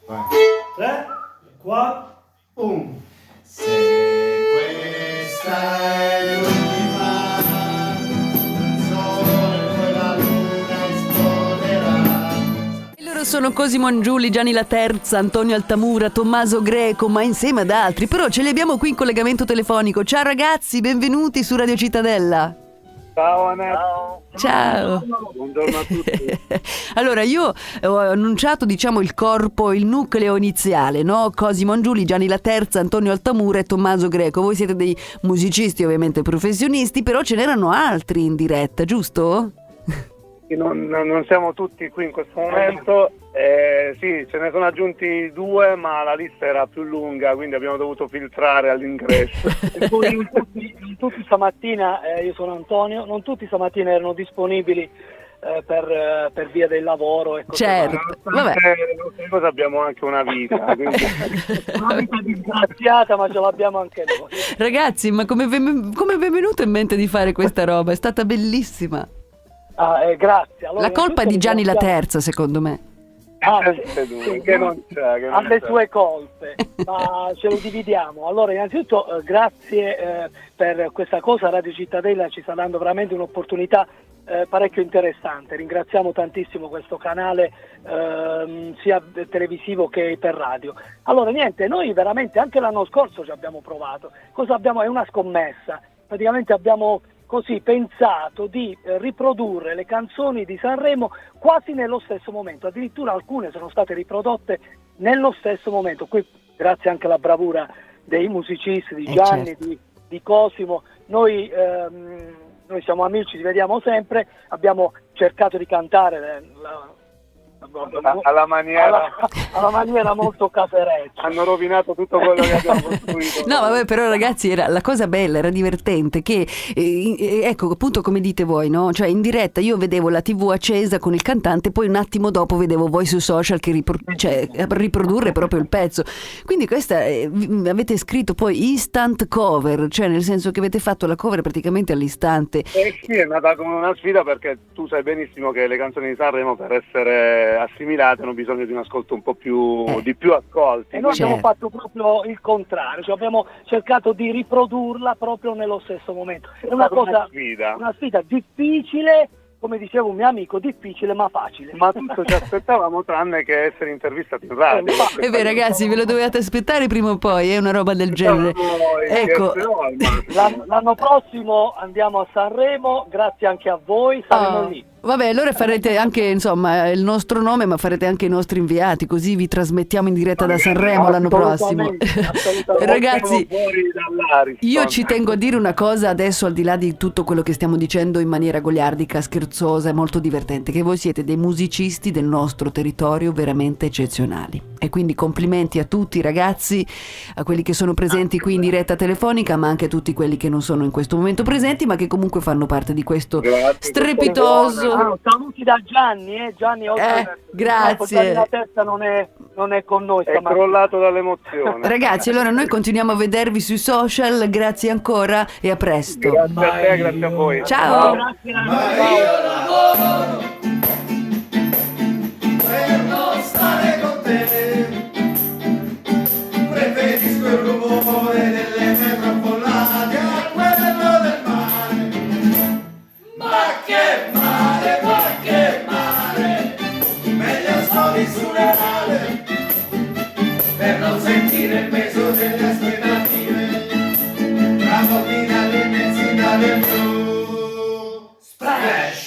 Vai. 3, 4, 1. Se questa è l'ultima canzone, poi la luna esploderà. E loro sono Cosimo Angiuli, Gianni La Terza, Antonio Altamura, Tommaso Greco, ma insieme ad altri. Però ce li abbiamo qui in collegamento telefonico. Ciao ragazzi, benvenuti su Radio Cittadella. Ciao Annette. Ciao. Buongiorno a tutti. Allora, io ho annunciato, diciamo, il corpo, il nucleo iniziale, no? Cosimo Angiuli, Gianni La Terza, Antonio Altamura e Tommaso Greco. Voi siete dei musicisti, ovviamente professionisti, però ce n'erano altri in diretta, giusto? Non siamo tutti qui in questo momento. Sì, ce ne sono aggiunti 2, ma la lista era più lunga, quindi abbiamo dovuto filtrare all'ingresso. E poi non tutti stamattina, io sono Antonio, non tutti stamattina erano disponibili per via del lavoro e così. Certo, vabbè. Noi cosa abbiamo anche una vita, quindi... Una vita disgraziata, ma ce l'abbiamo anche noi. Ragazzi, ma come vi è venuto in mente di fare questa roba? È stata bellissima. Grazie. Allora, La colpa è di Gianni La Terza, secondo me. che non c'è, ha le sue colpe, ma ce lo dividiamo. Allora, innanzitutto grazie per questa cosa. Radio Cittadella ci sta dando veramente un'opportunità parecchio interessante. Ringraziamo tantissimo questo canale sia televisivo che per radio. Allora niente, noi veramente anche l'anno scorso ci abbiamo provato. Cosa abbiamo? È una scommessa. Praticamente abbiamo così pensato di riprodurre le canzoni di Sanremo quasi nello stesso momento, addirittura alcune sono state riprodotte nello stesso momento. Qui grazie anche alla bravura dei musicisti, di Gianni, certo. di Cosimo. Noi siamo amici, ci vediamo sempre, abbiamo cercato di cantare alla maniera molto casereccia. hanno rovinato tutto quello che abbiamo costruito. No, vabbè, però ragazzi, la cosa bella, era divertente, che ecco, appunto come dite voi, no? Cioè in diretta io vedevo la TV accesa con il cantante, poi un attimo dopo vedevo voi su social che riprodurre proprio il pezzo. Quindi questa avete scritto poi instant cover, cioè nel senso che avete fatto la cover praticamente all'istante. Sì, è nata come una sfida, perché tu sai benissimo che le canzoni di Sanremo, per essere assimilate, hanno bisogno di un ascolto un po' più di più ascolti. E noi Certo. abbiamo fatto proprio il contrario, cioè abbiamo cercato di riprodurla proprio nello stesso momento. È una sfida difficile, come diceva un mio amico, difficile ma facile. Ma tutto ci aspettavamo tranne che essere intervistati in radio. E beh ragazzi, ve lo dovete aspettare prima o poi, è una roba del genere. Ecco. L'anno prossimo andiamo a Sanremo, grazie anche a voi, saremo lì. Vabbè, allora farete anche, insomma, il nostro nome, ma farete anche i nostri inviati, così vi trasmettiamo in diretta da Sanremo l'anno prossimo. Ragazzi, io ci tengo a dire una cosa adesso, al di là di tutto quello che stiamo dicendo in maniera goliardica, scherzosa e molto divertente, che voi siete dei musicisti del nostro territorio veramente eccezionali. E quindi complimenti a tutti ragazzi, a quelli che sono presenti qui in diretta telefonica, ma anche a tutti quelli che non sono in questo momento presenti, ma che comunque fanno parte di questo strepitoso... saluti da Gianni, Gianni oggi grazie. Gianni La Terza non è con noi È stamattina. crollato dall'emozione. Ragazzi, allora noi continuiamo a vedervi sui social, grazie ancora e a presto. Grazie a te, grazie a voi. Ciao. Grazie, Ma io lavoro per non stare con te, preferisco il rumore delle metro affollate a quello del mare. Ma che mare, meglio soli sulle mare, per non sentire il peso delle aspettative, tra bambina all'immensità del blu. Splash!